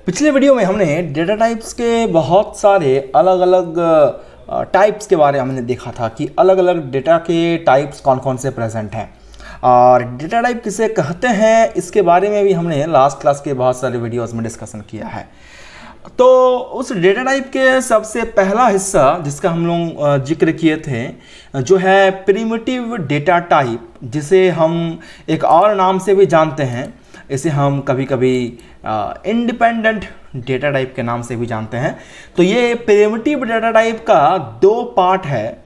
पिछले वीडियो में हमने डेटा टाइप्स के बहुत सारे अलग अलग टाइप्स के बारे में हमने देखा था कि अलग अलग डेटा के टाइप्स कौन कौन से प्रेजेंट हैं और डेटा टाइप किसे कहते हैं इसके बारे में भी हमने लास्ट क्लास के बहुत सारे वीडियोस में डिस्कशन किया है। तो उस डेटा टाइप के सबसे पहला हिस्सा जिसका हम लोग जिक्र किए थे जो है प्रिमिटिव डेटा टाइप, जिसे हम एक और नाम से भी जानते हैं। इसे हम कभी कभी इंडिपेंडेंट डेटा टाइप के नाम से भी जानते हैं। तो ये प्रिमिटिव डेटा टाइप का दो पार्ट है।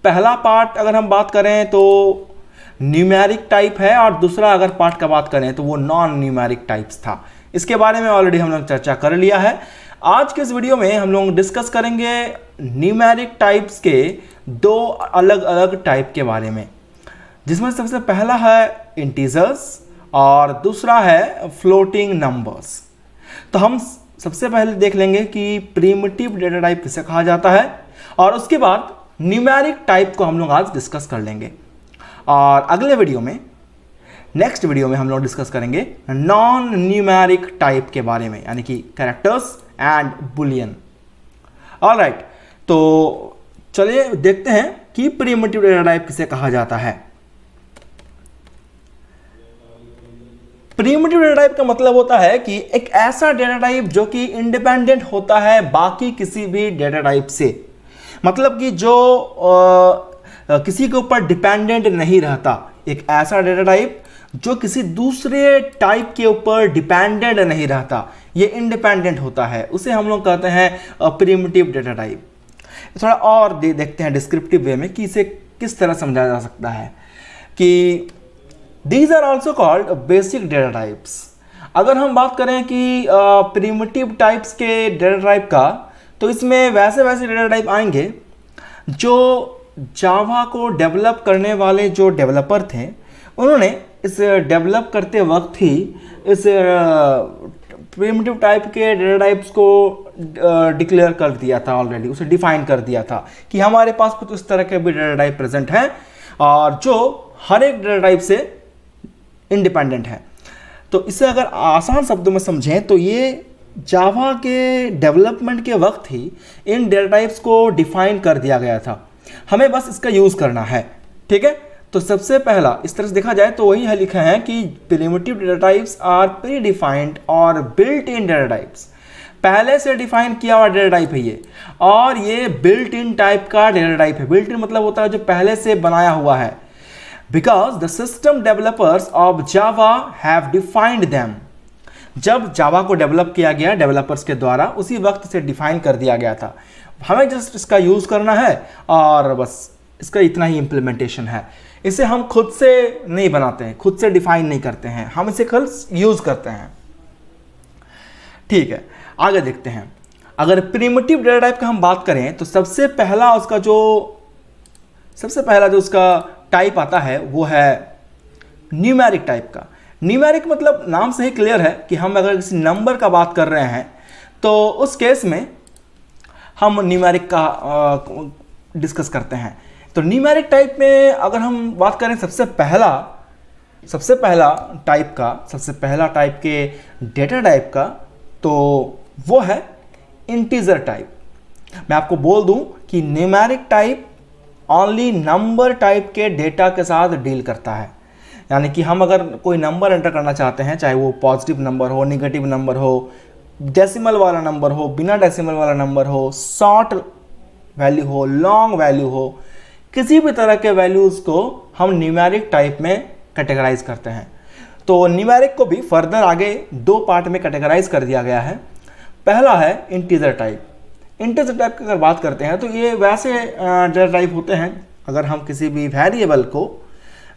पहला पार्ट अगर हम बात करें तो न्यूमेरिक टाइप है और दूसरा अगर पार्ट का बात करें तो वो नॉन न्यूमेरिक टाइप्स था। इसके बारे में ऑलरेडी हम लोग चर्चा कर लिया है। आज के इस वीडियो में हम लोग डिस्कस करेंगे न्यूमेरिक टाइप्स के दो अलग अलग टाइप के बारे में, जिसमें सबसे पहला है इंटीजर्स और दूसरा है फ्लोटिंग नंबर्स। तो हम सबसे पहले देख लेंगे कि प्रिमिटिव डेटा टाइप किसे कहा जाता है और उसके बाद न्यूमेरिक टाइप को हम लोग आज डिस्कस कर लेंगे। और अगले वीडियो में नेक्स्ट वीडियो में हम लोग डिस्कस करेंगे नॉन न्यूमेरिक टाइप के बारे में, यानी कि कैरेक्टर्स एंड बुलियन। ऑलराइट, तो चलिए देखते हैं कि प्रिमिटिव डेटा टाइप किसे कहा जाता है। प्रिमिटिव डेटा टाइप का मतलब होता है कि एक ऐसा डेटा टाइप जो कि इंडिपेंडेंट होता है बाकी किसी भी डेटा टाइप से, मतलब कि जो किसी के ऊपर डिपेंडेंट नहीं रहता। एक ऐसा डेटा टाइप जो किसी दूसरे टाइप के ऊपर डिपेंडेंट नहीं रहता, ये इंडिपेंडेंट होता है, उसे हम लोग कहते हैं प्रिमिटिव डेटा टाइप। थोड़ा और देखते हैं डिस्क्रिप्टिव वे में कि इसे किस तरह समझा जा सकता है कि These are also called basic data types। अगर हम बात करें कि प्रिमिटिव टाइप्स के डेटा टाइप का, तो इसमें वैसे डेटा टाइप आएंगे जो जावा को डेवलप करने वाले जो डेवलपर थे उन्होंने इस डेवलप करते वक्त ही इस प्रिमिटिव टाइप के डेटा टाइप्स को डिक्लेयर कर दिया था, ऑलरेडी उसे डिफाइन कर दिया था कि हमारे पास कुछ इस तरह के भी डेटा टाइप प्रेजेंट हैं और जो हर एक डेटा टाइप से इंडिपेंडेंट है। तो इसे अगर आसान शब्दों में समझें तो ये जावा के डेवलपमेंट के वक्त ही इन डेटा टाइप्स को डिफाइन कर दिया गया था, हमें बस इसका यूज़ करना है। ठीक है, तो सबसे पहला इस तरह से देखा जाए तो वही है, लिखा है कि primitive data types are predefined और बिल्ट इन डेटा टाइप्स। पहले से डिफाइन किया हुआ डेटा टाइप है ये, और ये बिल्ट इन टाइप का डेटा टाइप है। बिल्ट इन मतलब होता है जो पहले से बनाया हुआ है। Because the system developers of Java have defined them। जब जावा को डेवलप किया गया डेवलपर्स के द्वारा, उसी वक्त से डिफाइन कर दिया गया था, हमें जस्ट इसका यूज़ करना है और बस इसका इतना ही इम्प्लीमेंटेशन है। इसे हम खुद से नहीं बनाते हैं, खुद से डिफाइन नहीं करते हैं, हम इसे खुद यूज़ करते हैं। ठीक है, आगे देखते हैं। अगर प्रिमिटिव डेटा टाइप का हम बात करें तो सबसे पहला जो उसका टाइप आता है वो है न्यूमेरिक टाइप का। न्यूमेरिक मतलब नाम से ही क्लियर है कि हम अगर किसी नंबर का बात कर रहे हैं तो उस केस में हम न्यूमेरिक का डिस्कस करते हैं। तो न्यूमेरिक टाइप में अगर हम बात करें सबसे पहला टाइप के डेटा टाइप का, तो वो है इंटीजर टाइप। मैं आपको बोल दूं कि numeric type only number type के डेटा के साथ डील करता है। यानी कि हम अगर कोई नंबर एंटर करना चाहते हैं, चाहे वो पॉजिटिव नंबर हो, नेगेटिव नंबर हो, डेसिमल वाला नंबर हो, बिना डेसिमल वाला नंबर हो, शॉर्ट वैल्यू हो, लॉन्ग वैल्यू हो, किसी भी तरह के वैल्यूज़ को हम न्यूमेरिक टाइप में कैटेगराइज करते हैं। तो न्यूमेरिक को भी फर्दर आगे दो पार्ट में कैटेगराइज कर दिया गया है। पहला है इंटीजर टाइप। इंटीजर टाइप की अगर बात करते हैं तो ये वैसे डेटा टाइप होते हैं, अगर हम किसी भी वेरिएबल को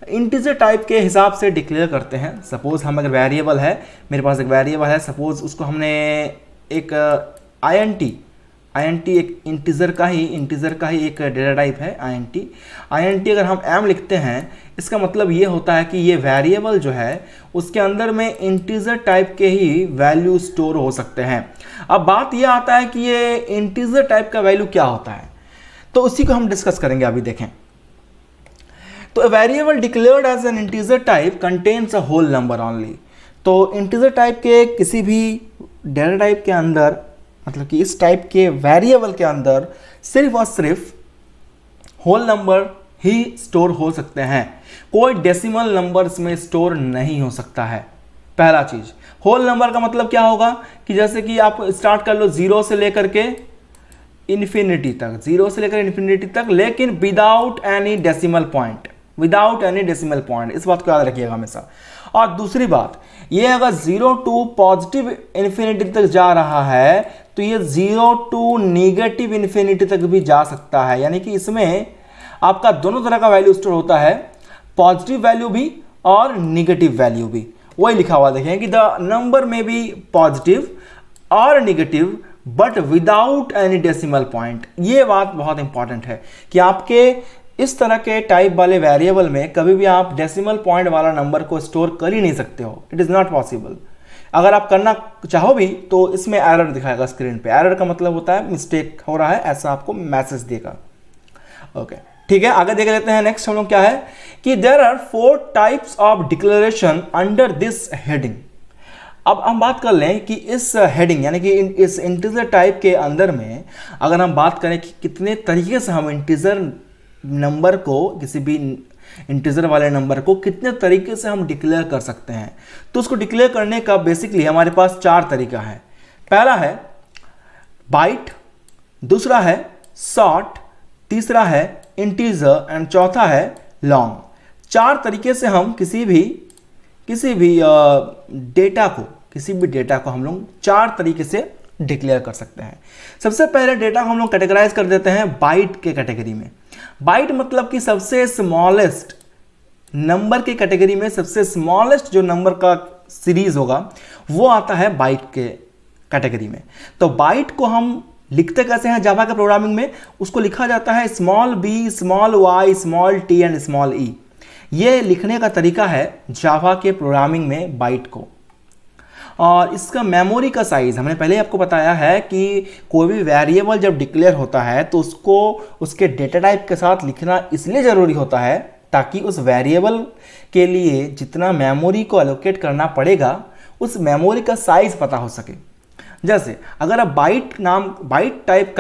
इंटीजर टाइप के हिसाब से डिक्लेयर करते हैं। सपोज हम अगर वेरिएबल है, मेरे पास एक वेरिएबल है, सपोज उसको हमने एक INT एक इंटीजर का ही एक डेटा टाइप है INT अगर हम m लिखते हैं, इसका मतलब ये होता है कि ये वेरिएबल जो है उसके अंदर में इंटीजर टाइप के ही वैल्यू स्टोर हो सकते हैं। अब बात ये आता है कि ये इंटीजर टाइप का वैल्यू क्या होता है, तो उसी को हम डिस्कस करेंगे। अभी देखें तो a variable declared as an integer type contains a whole number only। तो इंटीजर टाइप के किसी भी डेटा टाइप के अंदर, मतलब कि इस टाइप के वेरिएबल के अंदर सिर्फ और सिर्फ होल नंबर ही स्टोर हो सकते हैं, कोई डेसिमल नंबर इसमें स्टोर नहीं हो सकता है। पहला चीज, होल नंबर का मतलब क्या होगा कि जैसे कि आप स्टार्ट कर लो 0 से लेकर के इन्फिनिटी तक, 0 से लेकर इन्फिनिटी तक, लेकिन without any decimal point, without any decimal point, इस बात को याद रखिएगा हमेशा। और दूसरी बात, ये अगर 0 टू पॉजिटिव इन्फिनिटी तक जा रहा है तो ये 0 टू नेगेटिव इन्फिनिटी तक भी जा सकता है, यानी कि इसमें आपका दोनों तरह का वैल्यू स्टोर होता है, पॉजिटिव वैल्यू भी और निगेटिव वैल्यू भी। वही लिखा हुआ देखें कि द नंबर में बी पॉजिटिव और negative but without any decimal point. ये बात बहुत इंपॉर्टेंट है कि आपके इस तरह के टाइप वाले वेरिएबल में कभी भी आप डेसिमल पॉइंट वाला नंबर को स्टोर कर ही नहीं सकते हो, इट इज़ नॉट पॉसिबल। अगर आप करना चाहो भी तो इसमें एरर दिखाएगा स्क्रीन पे। एरर का मतलब होता है मिस्टेक हो रहा है, ऐसा आपको मैसेज देगा। ओके, ठीक है, आगे देख लेते हैं। नेक्स्ट हम लोग क्या है कि there are 4 types of declaration under this heading. अब हम बात कर लें कि इस हेडिंग यानी कि इस इंटीजर टाइप के अंदर में अगर हम बात करें कि कितने तरीके से हम इंटीजर नंबर को, किसी भी इंटीजर वाले नंबर को कितने तरीके से हम डिक्लेयर कर सकते हैं, तो उसको डिक्लेयर करने का बेसिकली हमारे पास 4 तरीका है। पहला है बाइट, दूसरा है शॉर्ट, तीसरा है इंटीजर एंड चौथा है लॉन्ग। 4 तरीके से हम किसी भी डेटा को हम लोग 4 तरीके से डिक्लेयर कर सकते हैं। सबसे पहले डेटा को हम लोग कैटेगराइज कर देते हैं बाइट के कैटेगरी में। बाइट मतलब कि सबसे स्मॉलेस्ट नंबर के कैटेगरी में सबसे स्मॉलेस्ट जो नंबर का सीरीज होगा वो आता है बाइट के कैटेगरी में। तो बाइट को हम लिखते कैसे हैं जावा के प्रोग्रामिंग में, उसको लिखा जाता है small B, small Y, small T and small E. ये लिखने का तरीका है जावा के प्रोग्रामिंग में बाइट को। और इसका मेमोरी का साइज हमने पहले आपको बताया है कि कोई भी वेरिएबल जब डिक्लेयर होता है तो उसको उसके डेटा टाइप के साथ लिखना इसलिए ज़रूरी होता है ताकि उस वेरिएबल के लिए जितना मेमोरी को एलोकेट करना पड़ेगा उस मेमोरी का साइज पता हो सके। जैसे अगर आप बाइट टाइप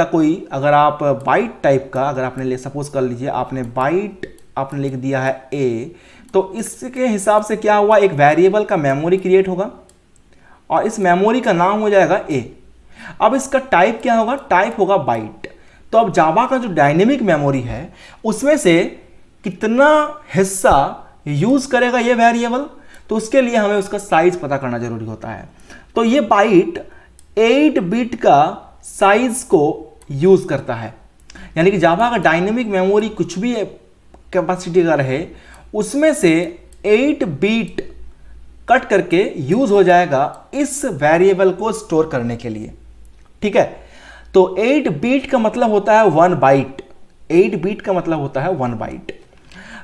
का अगर आपने सपोज कर लीजिए आपने लिख दिया है ए, तो इसके हिसाब से क्या हुआ, एक वेरिएबल का मेमोरी क्रिएट होगा और इस मेमोरी का नाम हो जाएगा ए। अब इसका टाइप क्या होगा, टाइप होगा बाइट। तो अब जावा का जो डायनेमिक मेमोरी है उसमें से कितना हिस्सा यूज करेगा ये वेरिएबल, तो उसके लिए हमें उसका साइज पता करना जरूरी होता है। तो ये बाइट 8 बिट का साइज को यूज करता है, यानी कि जावा का डायनेमिक मेमोरी कुछ भी कैपेसिटी का रहे उसमें से 8 बिट कट करके यूज हो जाएगा इस वेरिएबल को स्टोर करने के लिए। ठीक है, तो 8 बिट का मतलब होता है 1 बाइट। 8 बिट का मतलब होता है 1 बाइट।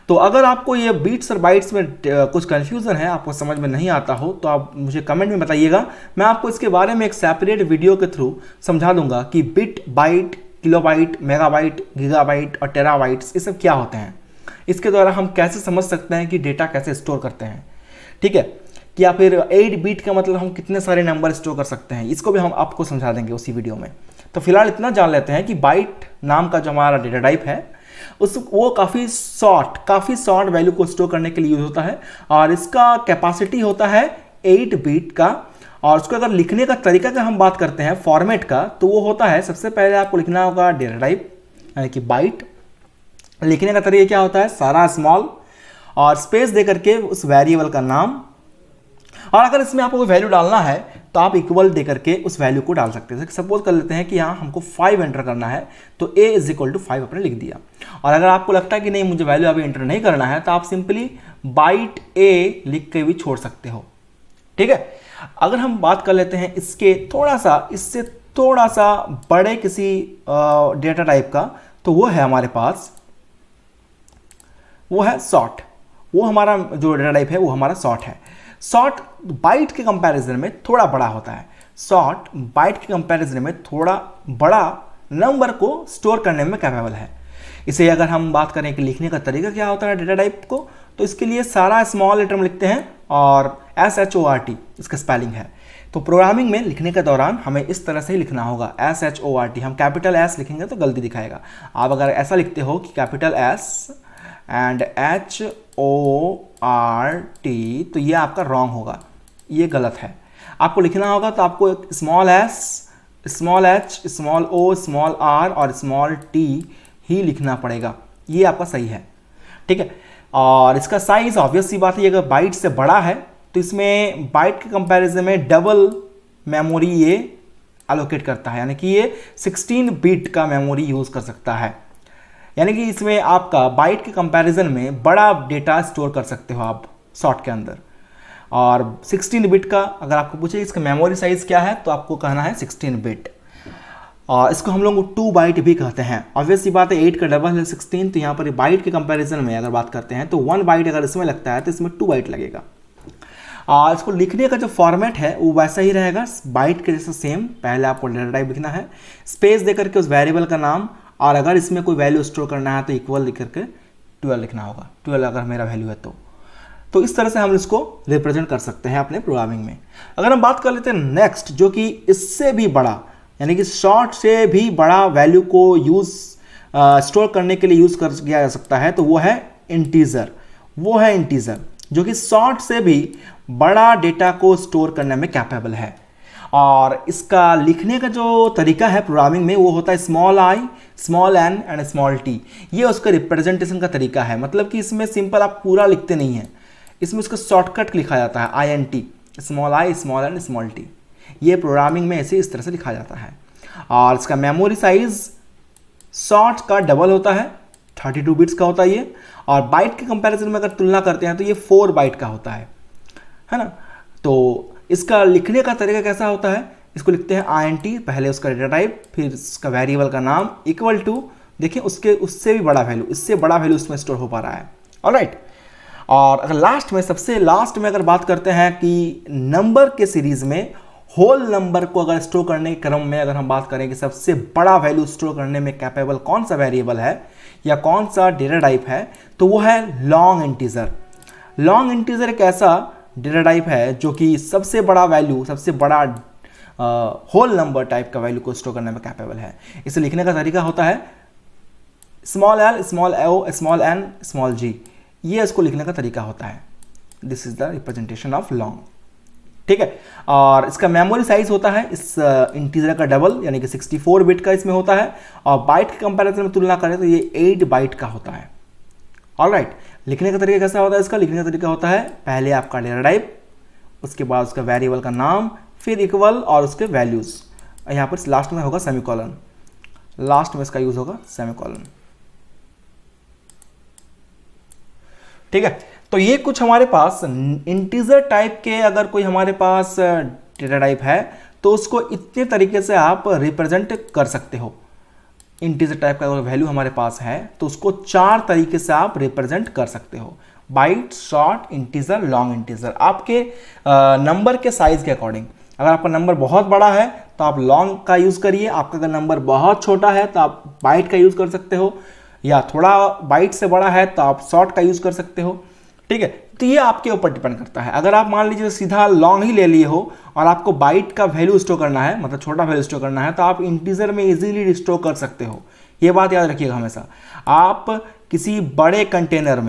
तो अगर आपको ये बीट्स और बाइट्स में कुछ कंफ्यूजन है, आपको समझ में नहीं आता हो, तो आप मुझे कमेंट में बताइएगा। मैं आपको इसके बारे में एक सेपरेट वीडियो के थ्रू समझा दूंगा कि bit, byte, kilobyte, megabyte, gigabyte और टेराबाइट्स ये सब क्या होते हैं। इसके द्वारा हम कैसे समझ सकते हैं कि डेटा कैसे स्टोर करते हैं। ठीक है, कि या फिर 8 बिट का मतलब हम कितने सारे नंबर स्टोर कर सकते हैं, इसको भी हम आपको समझा देंगे उसी वीडियो में। तो फिलहाल इतना जान लेते हैं कि बाइट नाम का जो हमारा डेटा टाइप है वो काफ़ी शॉर्ट वैल्यू को स्टोर करने के लिए यूज होता है और इसका कैपेसिटी होता है 8 बिट का। और उसको अगर लिखने का तरीका का हम बात करते हैं फॉर्मेट का, तो वो होता है सबसे पहले आपको लिखना होगा डेटा टाइप यानी कि बाइट। लिखने का तरीका क्या होता है, सारा स्मॉल और स्पेस दे करके उस वेरिएबल का नाम, और अगर इसमें आपको कोई वैल्यू डालना है तो आप इक्वल दे करके उस वैल्यू को डाल सकते हैं। सपोज कर लेते हैं कि यहाँ हमको 5 एंटर करना है, तो a = 5 आपने लिख दिया। और अगर आपको लगता है कि नहीं मुझे वैल्यू अभी एंटर नहीं करना है, तो आप सिंपली बाइट a लिख के भी छोड़ सकते हो। ठीक है, अगर हम बात कर लेते हैं इससे थोड़ा सा बड़े किसी डेटा टाइप का, तो वो है हमारे पास, वो है शॉर्ट। वो हमारा जो डेटा टाइप है वो हमारा शॉर्ट है। शॉर्ट बाइट के कंपैरिजन में थोड़ा बड़ा होता है। शॉर्ट बाइट के कंपैरिजन में थोड़ा बड़ा नंबर को स्टोर करने में कैपेबल है। इसे अगर हम बात करें कि लिखने का तरीका क्या होता है डेटा टाइप को, तो इसके लिए सारा स्मॉल लेटर में लिखते हैं और SHORT इसका स्पेलिंग है। तो प्रोग्रामिंग में लिखने के दौरान हमें इस तरह से ही लिखना होगा, SHORT। हम कैपिटल S लिखेंगे तो गलती दिखाएगा। आप अगर ऐसा लिखते हो कि कैपिटल S एंड HORT तो ये आपका रॉन्ग होगा, ये गलत है। आपको लिखना होगा तो आपको small s, small h, small o, small r और स्मॉल t ही लिखना पड़ेगा, ये आपका सही है, ठीक है। और इसका साइज ऑब्वियस सी बात है, अगर बाइट से बड़ा है तो इसमें बाइट के कंपैरिजन में डबल मेमोरी ये एलोकेट करता है, यानी कि ये 16 बिट का मेमोरी यूज़ कर सकता है। यानी कि इसमें आपका बाइट के कंपैरिजन में बड़ा डेटा स्टोर कर सकते हो आप शॉर्ट के अंदर। और 16 बिट का अगर आपको पूछे इसका मेमोरी साइज़ क्या है तो आपको कहना है 16 बिट। और इसको हम लोग 2 बाइट भी कहते हैं। ऑब्वियस सी बात है 8 का डबल है 16, तो यहाँ पर बाइट के कंपैरिजन में अगर बात करते हैं तो 1 बाइट अगर इसमें लगता है तो इसमें 2 बाइट लगेगा। और इसको लिखने का जो फॉर्मेट है वो वैसा ही रहेगा, बाइट के जैसा सेम। पहले आपको डेटा टाइप लिखना है, स्पेस देकर के उस वेरिएबल का नाम, और अगर इसमें कोई वैल्यू स्टोर करना है तो इक्वल लिख करके 12 लिखना होगा, 12 अगर मेरा वैल्यू है तो इस तरह से हम इसको रिप्रेजेंट कर सकते हैं अपने प्रोग्रामिंग में। अगर हम बात कर लेते हैं नेक्स्ट, जो कि इससे भी बड़ा, यानी कि शॉर्ट से भी बड़ा वैल्यू को स्टोर करने के लिए यूज़ कर किया जा सकता है, तो वो है इंटीजर। वो है इंटीजर जो कि शॉर्ट से भी बड़ा डेटा को स्टोर करने में कैपेबल है। और इसका लिखने का जो तरीका है प्रोग्रामिंग में वो होता है small i, small n and small t। ये उसका रिप्रेजेंटेशन का तरीका है। मतलब कि इसमें सिंपल आप पूरा लिखते नहीं हैं, इसमें उसका शॉर्टकट लिखा जाता है INT, small i, small n, small t। ये प्रोग्रामिंग में ऐसे इस तरह से लिखा जाता है। और इसका मेमोरी साइज शॉर्ट का डबल होता है, 32 बिट्स का होता है ये। और बाइट के कंपैरिजन में अगर तुलना करते हैं तो ये 4 बाइट का होता है ना। तो इसका लिखने का तरीका कैसा होता है, इसको लिखते हैं INT, पहले उसका डेटा टाइप, फिर उसका वेरिएबल का नाम इक्वल टू, देखिए उससे भी बड़ा वैल्यू, इससे बड़ा वैल्यू उसमें स्टोर हो पा रहा है। ऑलराइट। और अगर लास्ट में, सबसे लास्ट में अगर बात करते हैं कि नंबर के सीरीज में होल नंबर को अगर स्टोर करने के क्रम में अगर हम बात करें कि सबसे बड़ा वैल्यू स्टोर करने में कैपेबल कौन सा वेरिएबल है या कौन सा डेटा टाइप है, तो वो है लॉन्ग इंटीजर। लॉन्ग इंटीजर एक ऐसा डेटा टाइप है जो कि सबसे बड़ा वैल्यू, सबसे बड़ा होल नंबर टाइप का वैल्यू को स्टोर करने में कैपेबल है। इसे लिखने का तरीका होता है small l, small o, small n, small g। ये इसको लिखने का तरीका होता है। This is the representation of long, ठीक है। और इसका मेमोरी साइज होता है इस इंटीजर का डबल, यानी कि 64 बिट का इसमें होता है। और बाइट के कंपैरिजन में तुलना करें तो ये 8 बाइट का होता है। ऑलराइट। लिखने का तरीका कैसा होता है इसका, लिखने का तरीका होता है पहले आपका डेटा टाइप, उसके बाद उसका वेरिएबल का नाम, फिर इक्वल और उसके वैल्यूज। यहाँ पर लास्ट में होगा सेमीकोलन, लास्ट में इसका यूज होगा सेमीकोलन, ठीक है। तो ये कुछ हमारे पास इंटीजर टाइप के अगर कोई हमारे पास डेटा टाइप है तो उसको इतने तरीके से आप रिप्रेजेंट कर सकते हो। इंटीजर टाइप का अगर वैल्यू हमारे पास है तो उसको 4 तरीके से आप रिप्रेजेंट कर सकते हो, byte, short, integer, long integer, आपके नंबर के साइज के अकॉर्डिंग। अगर आपका नंबर बहुत बड़ा है तो आप लॉन्ग का यूज करिए, आपका अगर नंबर बहुत छोटा है तो आप बाइट का यूज कर सकते हो, या थोड़ा बाइट से बड़ा है तो आप शॉर्ट का यूज कर सकते हो, ठीक है। तो ये आपके ऊपर डिपेंड करता है। अगर आप मान लीजिए सीधा लॉन्ग ही ले लिए हो और आपको बाइट का वैल्यू स्टोर करना है, मतलब छोटा वैल्यू स्टोर करना है, तो आप इंटीजर में इजीली स्टोर कर सकते हो। ये बात याद रखिएगा हमेशा। आप किसी बड़े कंटेनर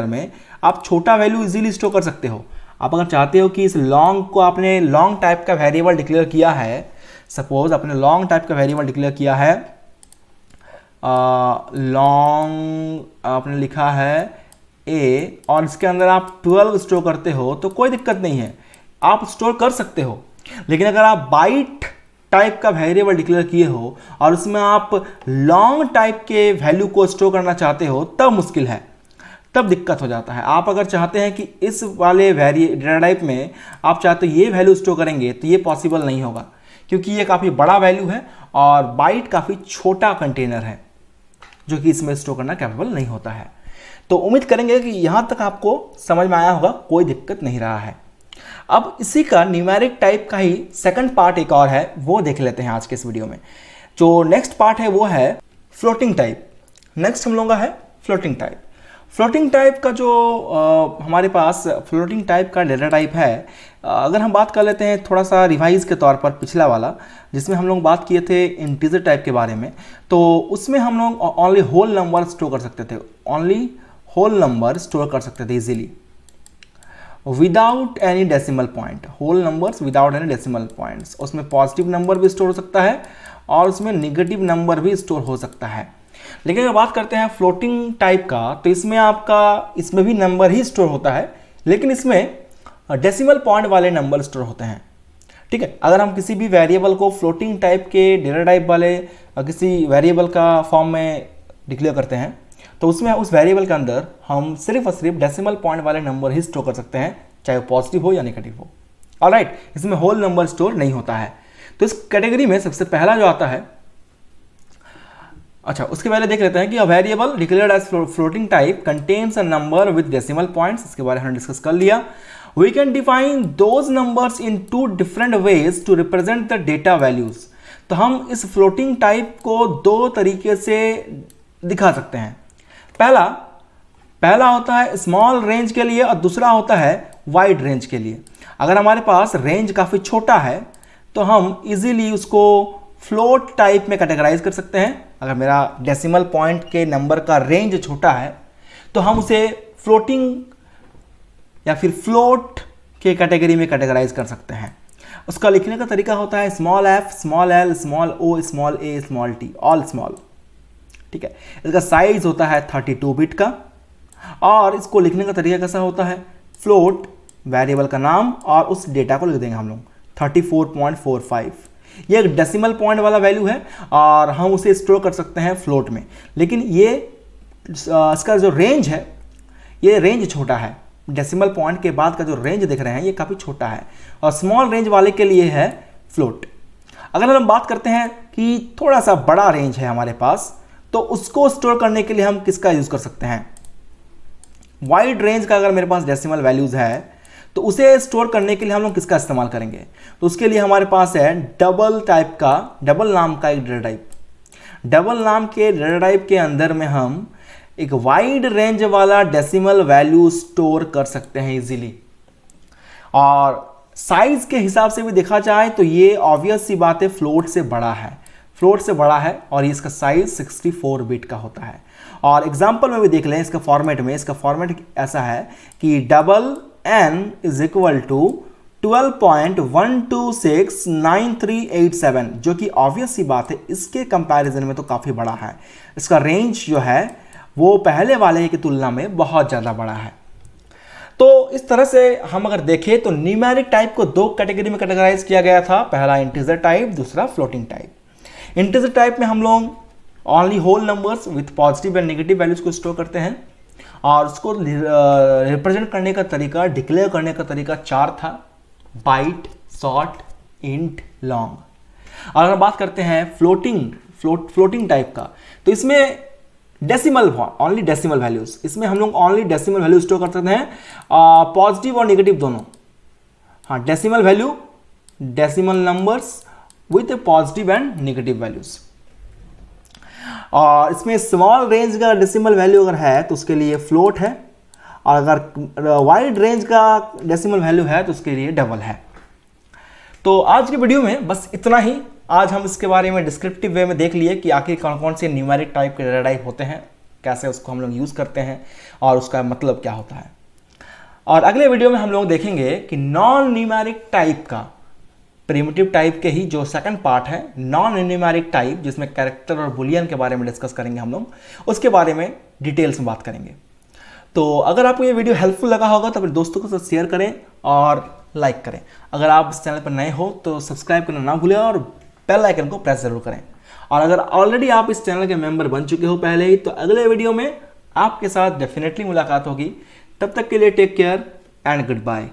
में आप छोटा वैल्यू इजीली स्टोर कर सकते हो। आप अगर चाहते हो कि इस लॉन्ग को आपने लॉन्ग टाइप का वेरिएबल डिक्लेयर किया है, सपोज आपने लॉन्ग टाइप का वेरिएबल डिक्लेयर किया है, लॉन्ग आपने लिखा है a, और इसके अंदर आप 12 स्टोर करते हो तो कोई दिक्कत नहीं है, आप स्टोर कर सकते हो। लेकिन अगर आप बाइट टाइप का वेरिएबल डिक्लेयर किए हो और उसमें आप लॉन्ग टाइप के वैल्यू को स्टोर करना चाहते हो, तब मुश्किल है, तब दिक्कत हो जाता है। आप अगर चाहते हैं कि इस वाले डेटा टाइप में आप चाहते हो ये वैल्यू स्टोर करेंगे तो ये पॉसिबल नहीं होगा, क्योंकि ये काफ़ी बड़ा वैल्यू है और बाइट काफ़ी छोटा कंटेनर है जो कि इसमें स्टोर करना कैपेबल नहीं होता है। तो उम्मीद करेंगे कि यहाँ तक आपको समझ में आया होगा, कोई दिक्कत नहीं रहा है। अब इसी का न्यूमेरिक टाइप का ही सेकंड पार्ट एक और है, वो देख लेते हैं आज के इस वीडियो में। जो नेक्स्ट पार्ट है वो है फ्लोटिंग टाइप। नेक्स्ट हम लोगों का है फ्लोटिंग टाइप। फ्लोटिंग टाइप का जो हमारे पास फ्लोटिंग टाइप का डेटा टाइप है, अगर हम बात कर लेते हैं थोड़ा सा रिवाइज के तौर पर पिछला वाला, जिसमें हम लोग बात किए थे इंटीजर टाइप के बारे में, तो उसमें हम लोग ओनली होल नंबर स्टोर कर सकते थे, ओनली होल नंबर स्टोर कर सकते थे easily without any decimal point, whole numbers without any decimal points. उसमें पॉजिटिव नंबर भी स्टोर हो सकता है और उसमें निगेटिव नंबर भी स्टोर हो सकता है। लेकिन अगर बात करते हैं फ्लोटिंग टाइप का, तो इसमें आपका इसमें भी नंबर ही स्टोर होता है, लेकिन इसमें डेसिमल पॉइंट वाले नंबर स्टोर होते हैं। ठीक है, अगर हम किसी भी वेरिएबल को फ्लोटिंग टाइप के डेटा टाइप वाले किसी वेरिएबल का फॉर्म में डिक्लेयर करते हैं, तो उसमें उस वेरिएबल के अंदर हम सिर्फ और सिर्फ डेसिमल पॉइंट वाले नंबर ही स्टोर कर सकते हैं, चाहे वो पॉजिटिव हो या नेगेटिव हो। ऑलराइट, इसमें होल नंबर स्टोर नहीं होता है। तो इस कैटेगरी में सबसे पहला जो आता है, अच्छा उसके पहले देख लेते हैं कि a variable declared as floating type contains a number with decimal points. इसके बारे में हमने डिस्कस कर लिया। We can define those numbers in two different ways to represent the data values. तो हम इस फ्लोटिंग टाइप को दो तरीके से दिखा सकते हैं। पहला होता है स्मॉल रेंज के लिए और दूसरा होता है वाइड रेंज के लिए। अगर हमारे पास रेंज काफ़ी छोटा है तो हम इजीली उसको फ्लोट टाइप में कैटेगराइज कर सकते हैं। अगर मेरा डेसिमल पॉइंट के नंबर का रेंज छोटा है तो हम उसे फ्लोटिंग या फिर फ्लोट के कैटेगरी में कैटेगराइज कर सकते हैं। उसका लिखने का तरीका होता है small F, small L, small O, small A, small T, all small. ठीक है, इसका साइज होता है 32 बिट का और इसको लिखने का तरीका कैसा होता है, फ्लोट वेरिएबल का नाम और उस डेटा को लिख देंगे हम लोग 34.45। ये एक डेसिमल पॉइंट वाला वैल्यू है और हम उसे स्टोर कर सकते हैं फ्लोट में। लेकिन ये इसका जो रेंज है, ये रेंज छोटा है। डेसिमल पॉइंट के बाद का जो रेंज देख रहे हैं ये काफ़ी छोटा है और स्मॉल रेंज वाले के लिए है फ्लोट। अगर हम बात करते हैं कि थोड़ा सा बड़ा रेंज है हमारे पास, तो उसको स्टोर करने के लिए हम किसका यूज़ कर सकते हैं, वाइड रेंज का। अगर मेरे पास डेसिमल वैल्यूज़ है तो उसे स्टोर करने के लिए हम लोग किसका इस्तेमाल करेंगे, तो उसके लिए हमारे पास है डबल टाइप का, डबल नाम का एक डेटा टाइप। डबल नाम के डेटा टाइप के अंदर में हम एक वाइड रेंज वाला डेसिमल वैल्यू स्टोर कर सकते हैं इजीली। और साइज के हिसाब से भी देखा जाए तो ये ऑब्वियस सी बात है फ्लोट से बड़ा है, फ्लोट से बड़ा है और इसका साइज 64 बिट का होता है। और एग्जांपल में भी देख लें इसका फॉर्मेट में, इसका फॉर्मेट ऐसा है कि double n is equal to 12.1269387, जो कि ऑब्वियस सी बात है इसके कंपैरिजन में तो काफ़ी बड़ा है। इसका रेंज जो है वो पहले वाले की तुलना में बहुत ज़्यादा बड़ा है। तो इस तरह से हम अगर देखें तो न्यूमेरिक टाइप को दो कैटेगरी में कैटेगराइज किया गया था, पहला इंटीजर टाइप, दूसरा फ्लोटिंग टाइप। इंटीजर टाइप में हम लोग only whole numbers with positive and negative values को स्टोर करते हैं और उसको रिप्रेजेंट करने का तरीका, डिक्लेयर करने का तरीका 4 था, बाइट, शॉर्ट, इंट, लॉन्ग। और अगर बात करते हैं फ्लोटिंग टाइप का, तो इसमें डेसिमल, ओनली डेसिमल वैल्यूज, इसमें हम लोग ओनली डेसिमल वैल्यू स्टोर कर सकते हैं, पॉजिटिव और नेगेटिव दोनों। हाँ, decimal value, decimal numbers with positive and negative values. और इसमें स्मॉल रेंज का डेसिमल वैल्यू अगर है तो उसके लिए फ्लोट है, और अगर वाइड रेंज का डेसिमल वैल्यू है तो उसके लिए डबल है। तो आज की वीडियो में बस इतना ही। आज हम इसके बारे में डिस्क्रिप्टिव वे में देख लिए कि आखिर कौन कौन से न्यूमेरिक टाइप के डेटा टाइप होते हैं, कैसे उसको हम लोग यूज़ करते हैं और उसका मतलब क्या होता है। और अगले वीडियो में हम लोग देखेंगे कि नॉन न्यूमेरिक टाइप का, प्रिमिटिव टाइप के ही जो सेकंड पार्ट है, नॉन न्यूमेरिक टाइप, जिसमें कैरेक्टर और बुलियन के बारे में डिस्कस करेंगे हम लोग, उसके बारे में डिटेल्स में बात करेंगे। तो अगर आपको ये वीडियो हेल्पफुल लगा होगा तो अपने दोस्तों के साथ शेयर करें और लाइक करें। अगर आप इस चैनल पर नए हो तो सब्सक्राइब करना ना भूलें और बेल आइकन को प्रेस जरूर करें। और अगर ऑलरेडी आप इस चैनल के मेंबर बन चुके हो पहले ही, तो अगले वीडियो में आपके साथ डेफिनेटली मुलाकात होगी। तब तक के लिए take care and good bye.